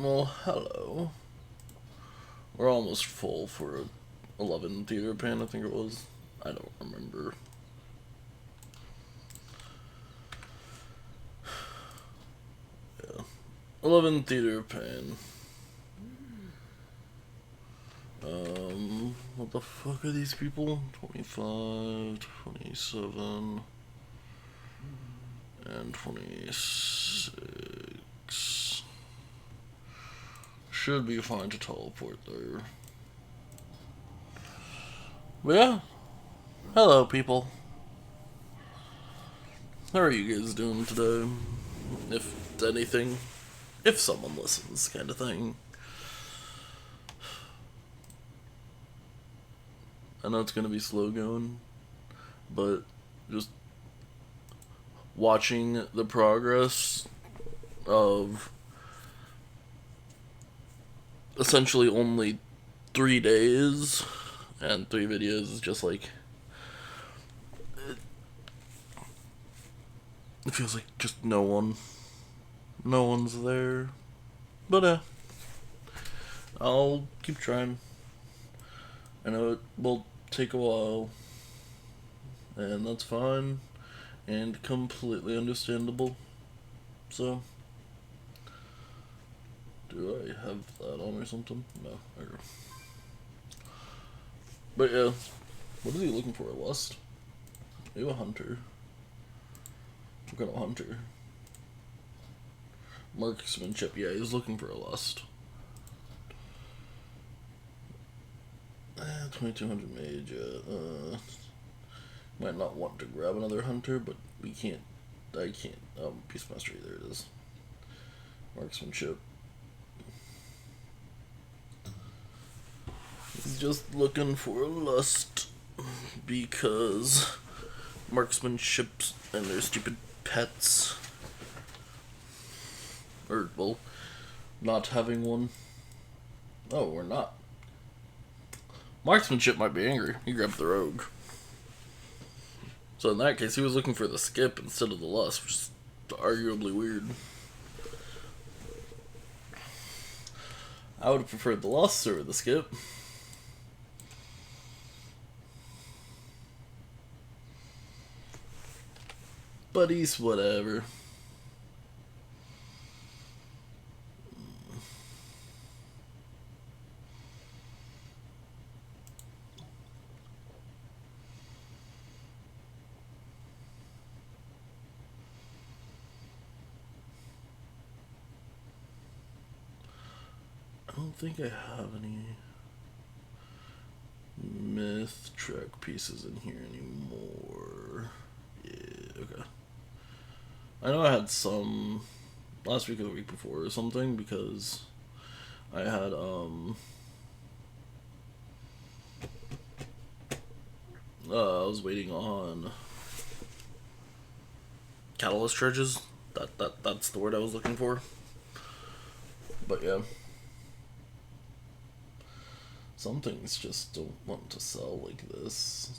Well, hello. We're almost full for a 11 theater pan, I think it was. I don't remember. Yeah. 11 theater pan. What the fuck are these people? 25, 27, and 26. Should be fine to teleport there. But yeah. Hello, people. How are you guys doing today? If anything. If someone listens, kind of thing. I know it's gonna be slow going, but just watching the progress of essentially only 3 days and 3 videos is just like it feels like just no one's there. But I'll keep trying. I know it will take a while, and that's fine and completely understandable. So, do I have that on or something? No, I don't. But yeah, what is he looking for? A lust? Are you a hunter? What kind of hunter? Marksmanship, yeah, he's looking for a lust. 2200 mage, might not want to grab another hunter, but we can't, I can't, Peace Mastery, there it is. Marksmanship. He's just looking for a lust, because marksmanships and their stupid pets, or, well, not having one. Oh, we're not. Marksmanship might be angry. He grabbed the rogue. So in that case, he was looking for the skip instead of the lust, which is arguably weird. I would have preferred the lust over the skip. But he's whatever. I don't think I have any myth track pieces in here anymore. Yeah, okay. I know I had some last week or the week before or something, because I had I was waiting on catalyst charges. That's the word I was looking for. But yeah, some things just don't want to sell like this.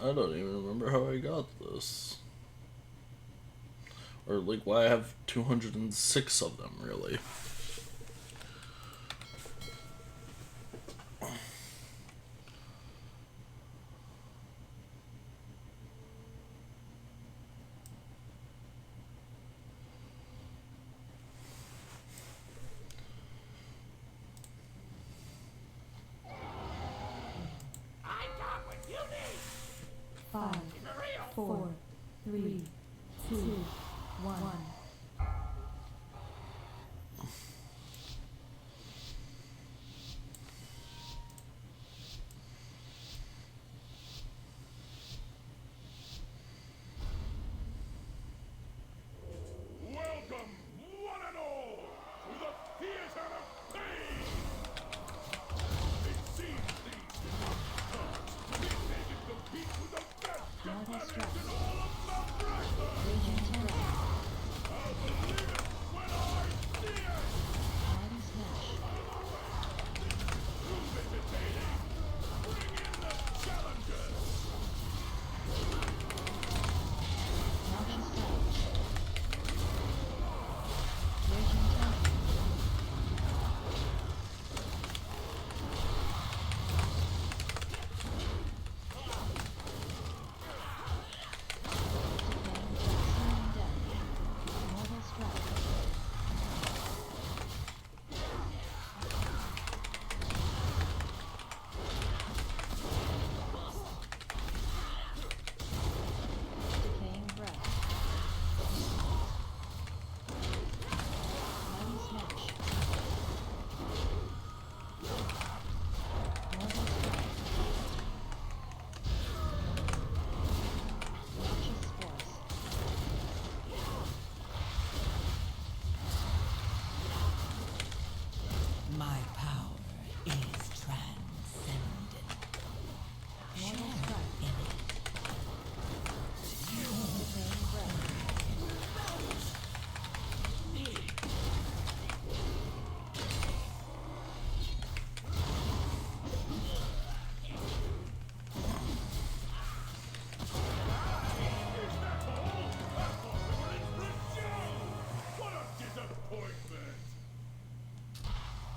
I don't even remember how I got this. Or, like, why I have 206 of them, really. Five, 4, 3, 2, 1.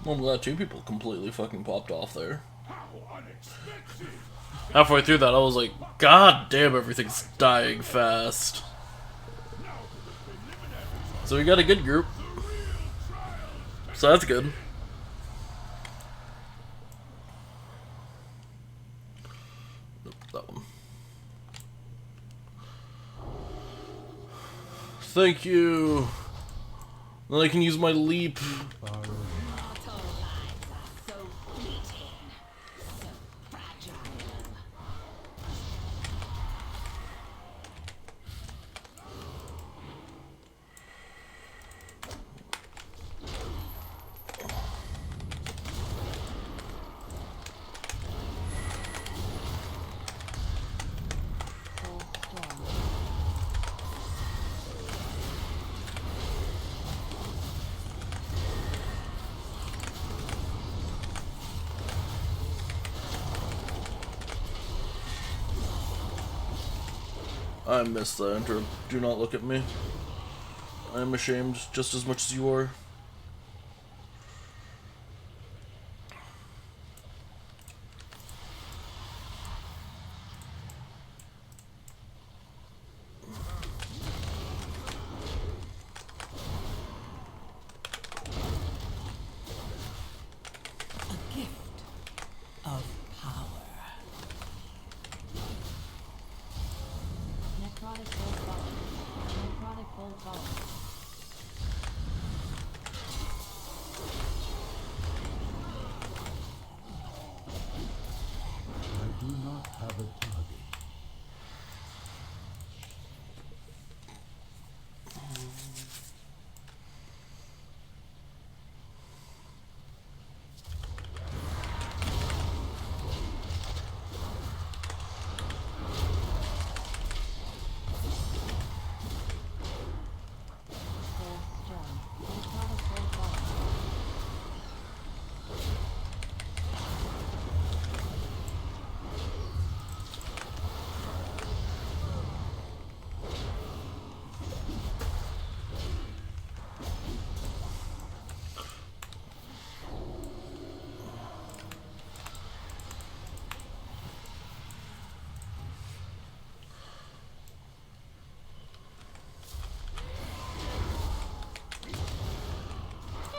Well, I'm glad two people completely fucking popped off there. Halfway through that, I was like, God damn, everything's dying fast. So we got a good group. So that's good. Nope, that one. Thank you. Then I can use my leap. I missed the enter. Do not look at me. I am ashamed just as much as you are. A gift of power. Necrotic bolt falling. Necrotic bolt falling. I do not have a target. Soul Stone. Necrotic bolt falling.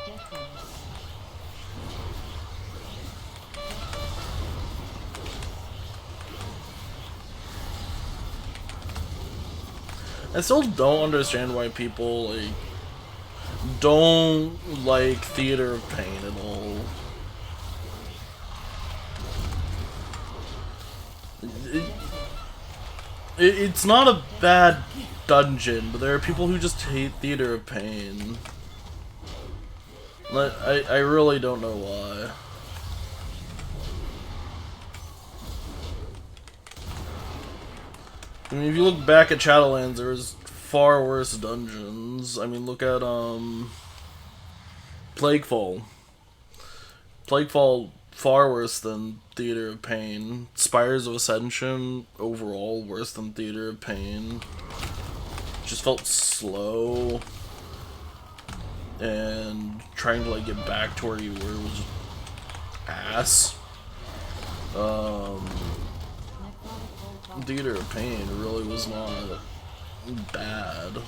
Death Race. I still don't understand why people like don't like Theater of Pain at all. It's not a bad dungeon, but there are people who just hate Theater of Pain. Like, I really don't know why. I mean, if you look back at Shadowlands, there was far worse dungeons. I mean, look at, Plaguefall. Plaguefall, far worse than Theater of Pain. Spires of Ascension, overall, worse than Theater of Pain. Just felt slow. And trying to, like, get back to where you were was just ass. Theater of Pain really was not bad.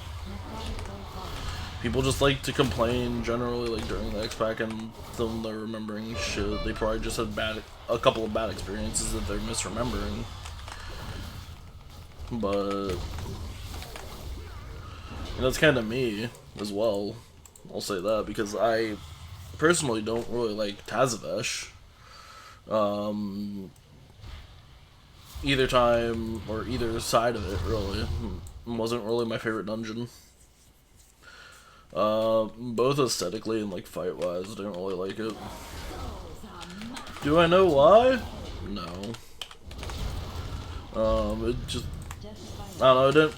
People just like to complain generally, like during the X-Pack, and then they're remembering shit. They probably just had a couple of bad experiences that they're misremembering. But that's kind of me as well. I'll say that because I personally don't really like Tazavesh. Either time or either side of it really wasn't really my favorite dungeon. Both aesthetically and like fight wise, I didn't really like it. Do I know why? No. It just, I don't know, it didn't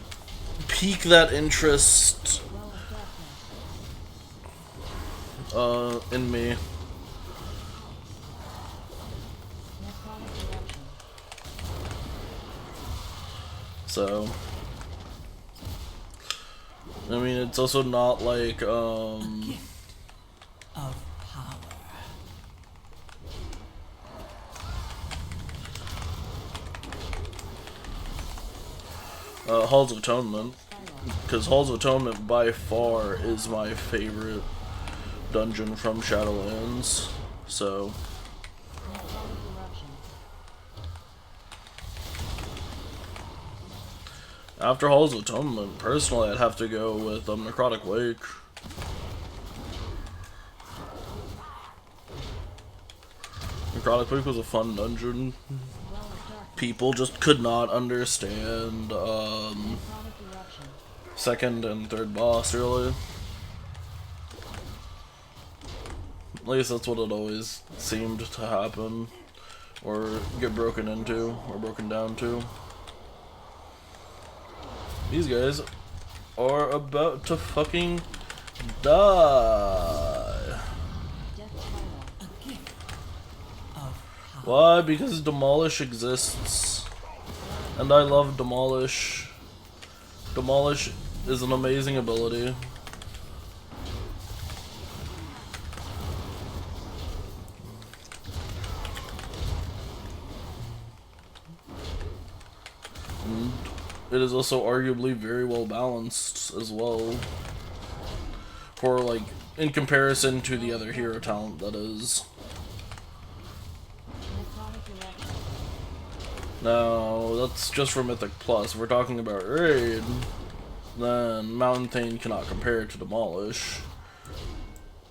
pique that interest in me. So, I mean, it's also not like, A gift of power. Halls of Atonement, because Halls of Atonement by far is my favorite dungeon from Shadowlands. So after Halls of Atonement, personally, I'd have to go with Necrotic Wake. Necrotic Wake was a fun dungeon. People just could not understand second and third boss, really. At least that's what it always seemed to happen, or get broken into, or broken down to. These guys are about to fucking die. Why? Because Demolish exists. And I love Demolish. Demolish is an amazing ability. And it is also arguably very well balanced as well. For, like, in comparison to the other hero talent, that is. Now, that's just for Mythic Plus. If we're talking about Raid, then Mountain Thane cannot compare to Demolish.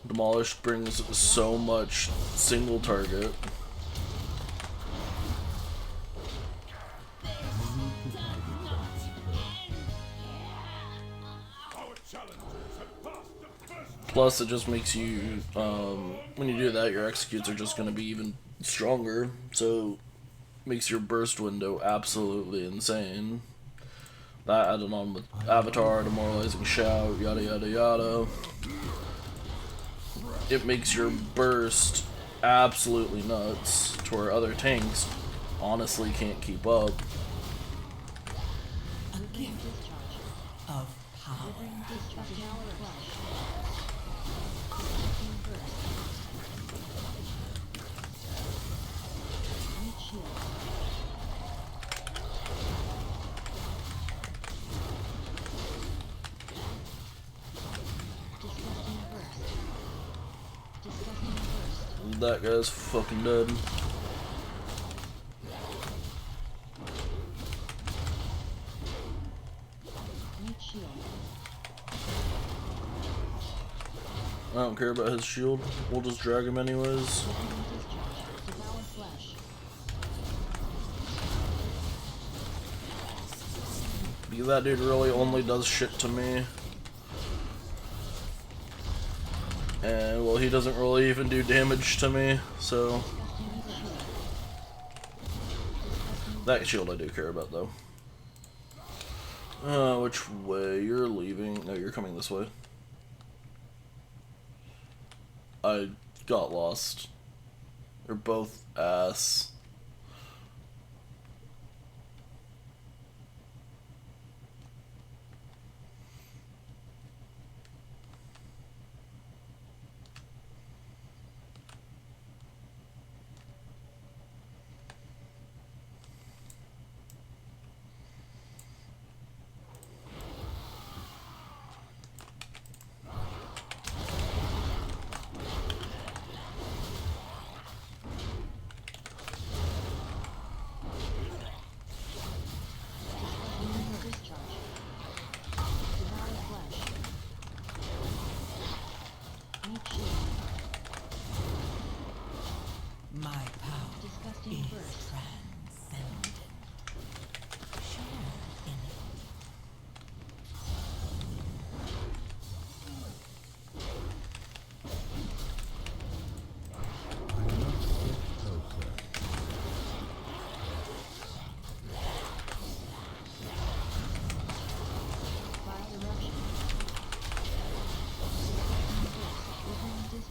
Demolish brings so much single target. Plus, it just makes you, when you do that, your executes are just going to be even stronger. So, makes your burst window absolutely insane. That added on with Avatar, Demoralizing Shout, yada yada yada. It makes your burst absolutely nuts, to where other tanks honestly can't keep up. A gift of power. That guy's fucking dead. I don't care about his shield. We'll just drag him anyways. Because that dude really only does shit to me. And, well, he doesn't really even do damage to me, so... That shield I do care about, though. Which way? You're leaving. No, you're coming this way. I got lost. They're both ass. My power is transcendent. Share in it. I must get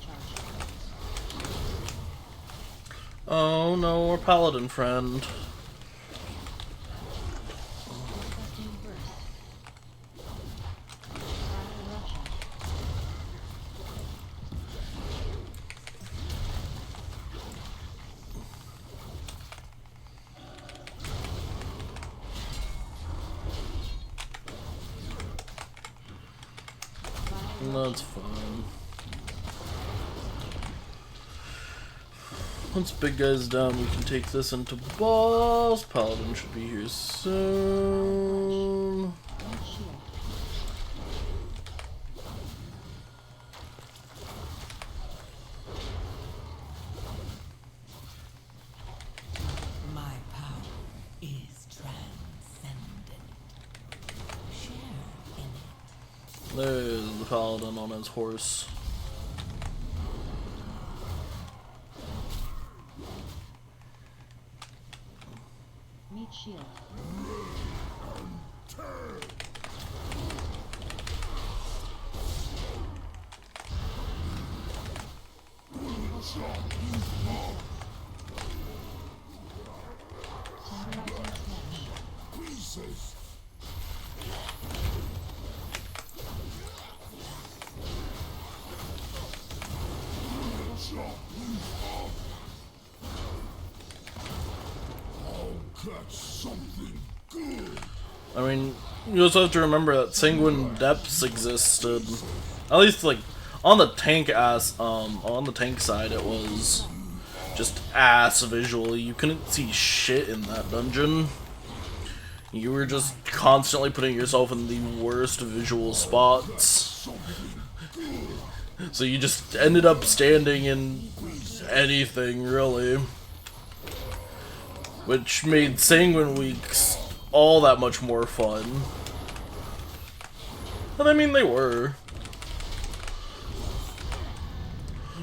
closer. Oh no, our paladin friend. That's fine. Once big guy's down, we can take this into boss. Paladin should be here soon. My power is transcendent. Share in it. There's the paladin on his horse. Meat shield. Tenderizing smash. I mean, you also have to remember that Sanguine Depths existed. At least, like, on the tank on the tank side, it was just ass visually. You couldn't see shit in that dungeon. You were just constantly putting yourself in the worst visual spots. So you just ended up standing in anything, really. Which made Sanguine Weeks all that much more fun. And I mean, they were.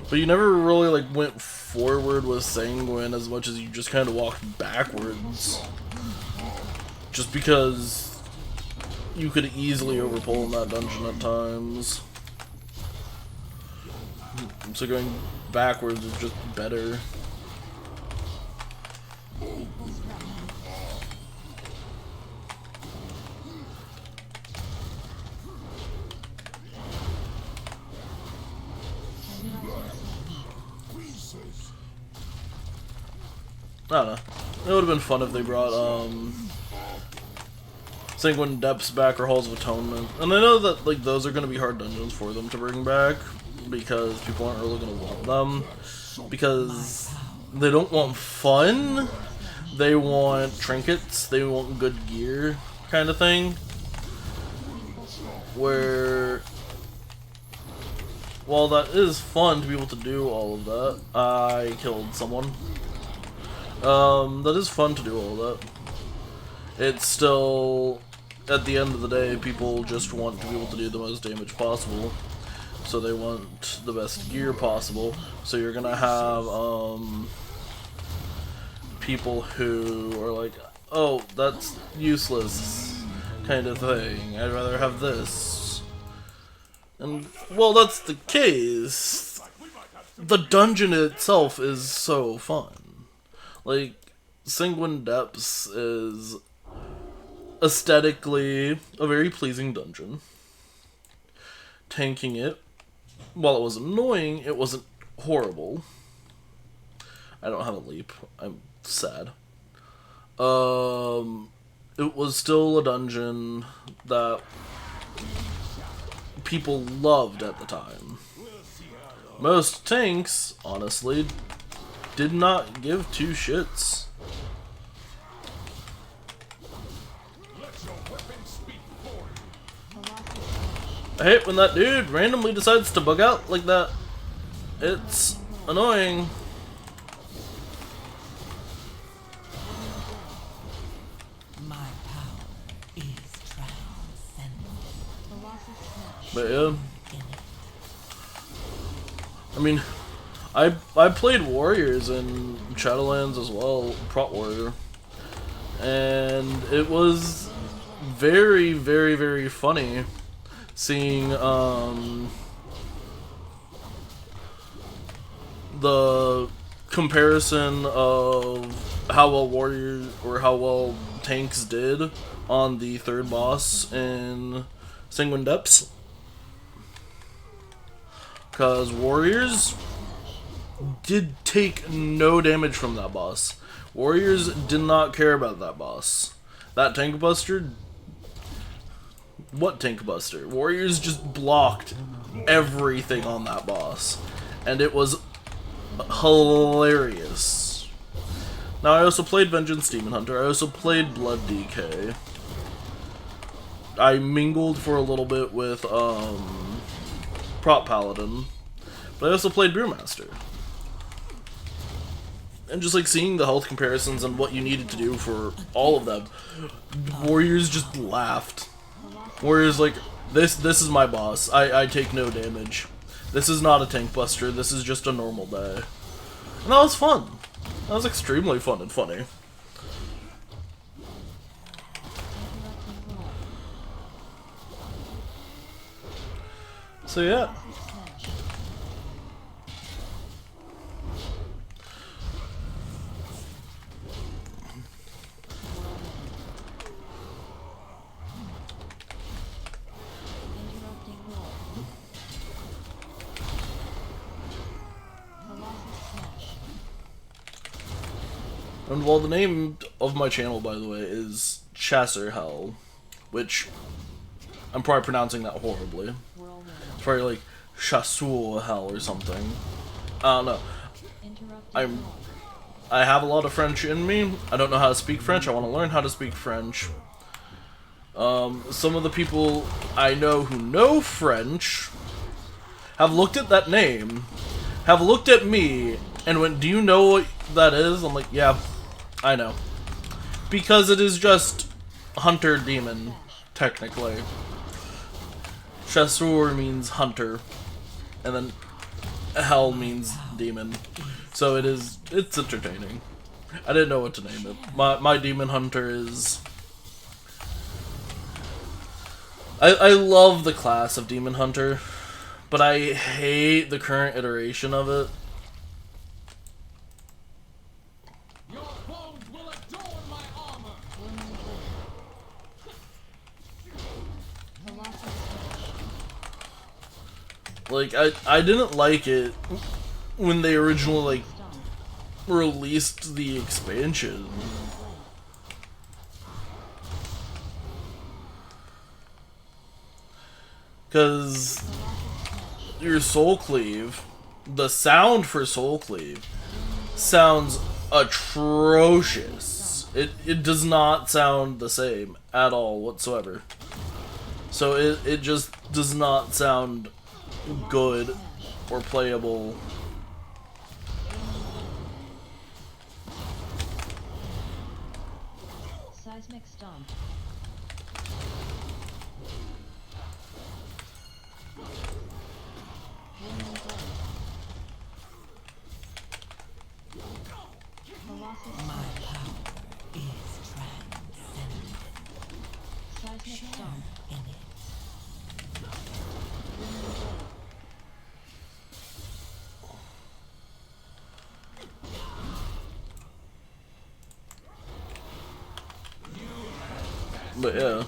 But you never really, like, went forward with Sanguine as much as you just kind of walked backwards. Just because you could easily overpull in that dungeon at times. So going backwards is just better. I don't know. It would have been fun if they brought Sanguine Depths back or Halls of Atonement. And I know that like those are going to be hard dungeons for them to bring back because people aren't really going to want them because they don't want fun. They want trinkets. They want good gear kind of thing. Where while that is fun to be able to do all of that, I killed someone. That is fun to do all that. It's still, at the end of the day, people just want to be able to do the most damage possible. So they want the best gear possible. So you're gonna have, people who are like, oh, that's useless, kind of thing. I'd rather have this. And, well, that's the case. The dungeon itself is so fun. Like, Sanguine Depths is aesthetically a very pleasing dungeon. Tanking it, while it was annoying, it wasn't horrible. I don't have a leap. I'm sad. It was still a dungeon that people loved at the time. Most tanks, honestly, did not give two shits. I hate when that dude randomly decides to bug out like that. It's annoying. My power is transcendent. But yeah. I mean, I played Warriors in Shadowlands as well, Prot Warrior. And it was very, very, very funny seeing the comparison of how well Warriors or how well tanks did on the third boss in Sanguine Depths. Because Warriors did take no damage from that boss. Warriors did not care about that boss. That tank buster what Tank Buster? Warriors just blocked everything on that boss, and it was hilarious. Now, I also played Vengeance Demon Hunter. I also played Blood DK. I mingled for a little bit with Prot Paladin, but I also played Brewmaster. And just like seeing the health comparisons and what you needed to do for all of them, Warriors just laughed. Warriors like, this is my boss. I take no damage. This is not a tank buster. This is just a normal day. And that was fun. That was extremely fun and funny. So yeah. And while the name of my channel, by the way, is Chasser Hell, which I'm probably pronouncing that horribly. It's probably like Chasseur Hell or something. I don't know. I have a lot of French in me. I don't know how to speak French. I want to learn how to speak French. Some of the people I know who know French have looked at that name, have looked at me, and went, "Do you know what that is?" I'm like, "Yeah, I know." Because it is just hunter demon, technically. Chasseur means hunter, and then hell means demon. So it's entertaining. I didn't know what to name it. My demon hunter is... I love the class of demon hunter, but I hate the current iteration of it. Like, I didn't like it when they originally, like, released the expansion. Because your Soul Cleave, the sound for Soul Cleave sounds atrocious. It does not sound the same at all whatsoever. So it just does not sound good or playable. Seismic stomp. My power is transcendent. Seismic stomp. In it. But yeah.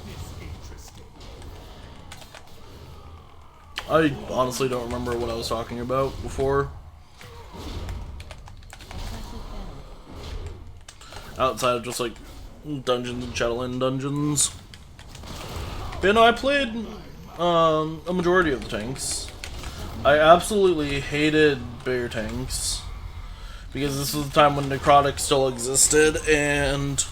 I honestly don't remember what I was talking about before. Outside of just like dungeons and Shadowland dungeons. But you know, I played a majority of the tanks. I absolutely hated bear tanks because this was the time when necrotic still existed, and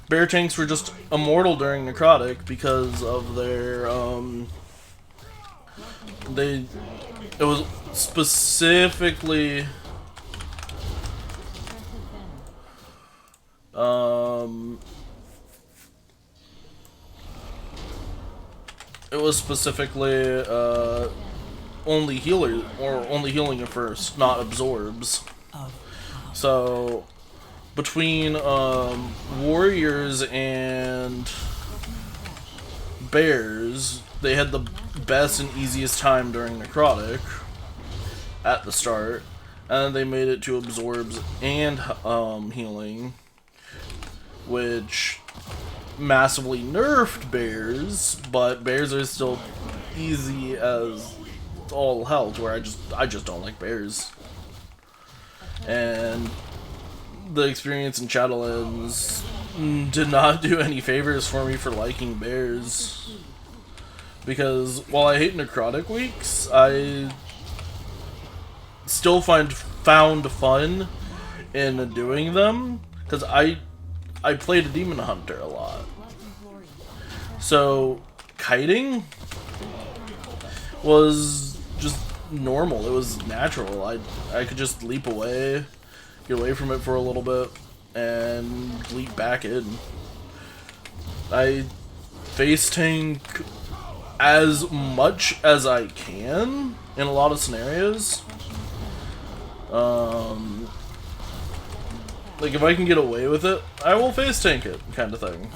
bear tanks were just immortal during necrotic because of their it was specifically only healer, or only healing at first, not absorbs. So between warriors and bears, they had the best and easiest time during necrotic at the start, and they made it to absorbs and healing, which massively nerfed bears, but bears are still easy as all hell, to where I just don't like bears. And the experience in Shadowlands did not do any favors for me for liking bears. Because while I hate necrotic weeks, I still found fun in doing them. Because I played a demon hunter a lot. So kiting was just normal. It was natural. I could just leap away, get away from it for a little bit, and leap back in. I face tank as much as I can in a lot of scenarios. Like if I can get away with it, I will face tank it, kind of thing.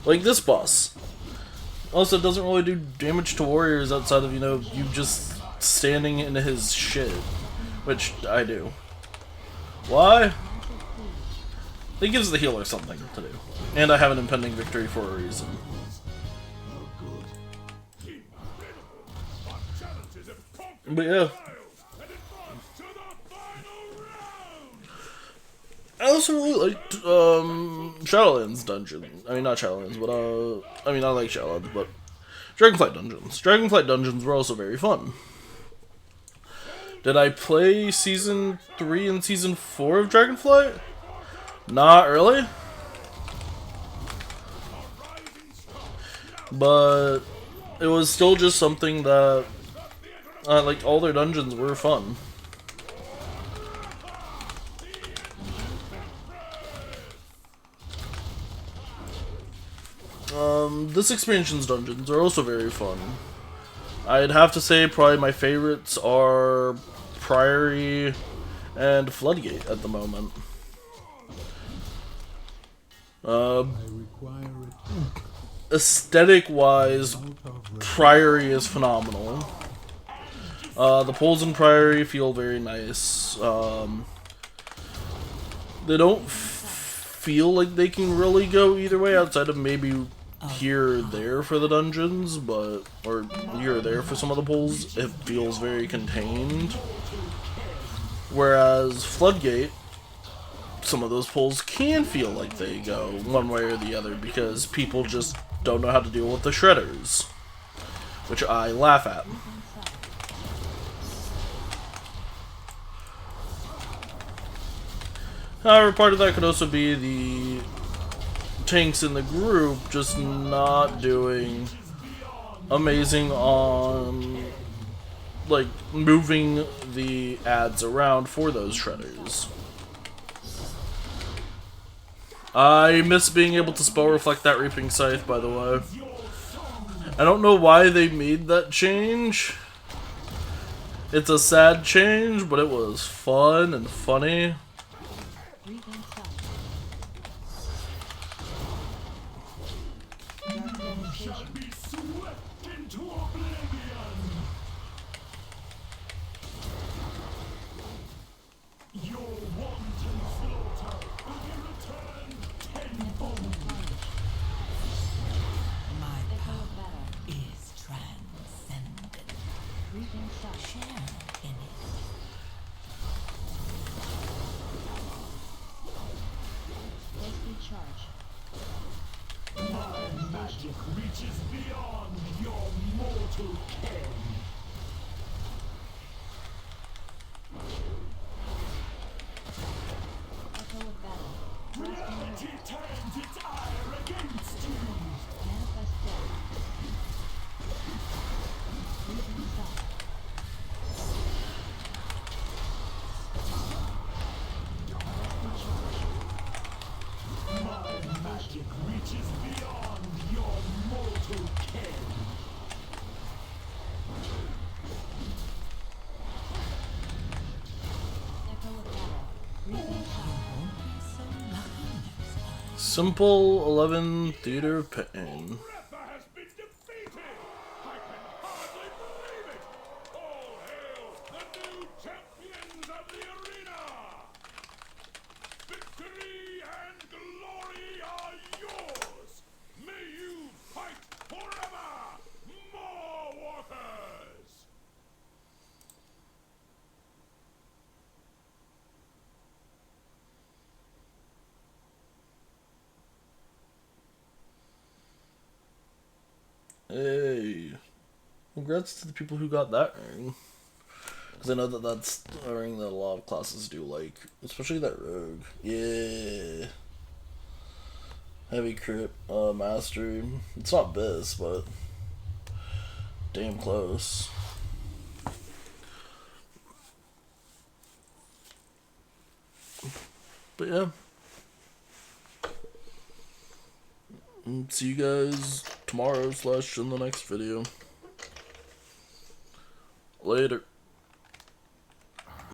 Like this boss. Also, it doesn't really do damage to warriors outside of, you know, you just standing in his shit. Which I do. Why? It gives the healer something to do. And I have an impending victory for a reason. But yeah. I also really liked Shadowlands dungeon. I mean, not Shadowlands, but I mean, I like Shadowlands, but Dragonflight dungeons. Dragonflight dungeons were also very fun. Did I play Season 3 and Season 4 of Dragonflight? Not really. But it was still just something that, like, all their dungeons were fun. This expansion's dungeons are also very fun. I'd have to say probably my favorites are Priory and Floodgate at the moment. Aesthetic-wise, Priory is phenomenal. The pulls in Priory feel very nice. They don't feel like they can really go either way outside of maybe here or there for the dungeons, but or here or there for some of the pulls. It feels very contained. Whereas Floodgate, some of those pulls can feel like they go one way or the other because people just don't know how to deal with the shredders, which I laugh at. However, part of that could also be the tanks in the group just not doing amazing on, like, moving the ads around for those shredders. I miss being able to spell reflect that Reaping Scythe, by the way. I don't know why they made that change. It's a sad change, but it was fun and funny. Reaches beyond your mortal ken. Echo of battle. Reality turns its ire against you. Manifest death. Reaping Scythe. My magic reaches beyond your mortal ken. Echo of battle. Reaping Scythe. Simple 11 Theater of Pain. Rapper has been defeated. I can hardly believe it. All hail the new champions of the arena. Victory and glory are yours. May you fight forever, more walkers. Hey. Congrats to the people who got that ring. Because I know that that's a ring that a lot of classes do like. Especially that rogue. Yeah. Heavy crit, mastery. It's not this, but damn close. But yeah. And see you guys tomorrow / in the next video. Later.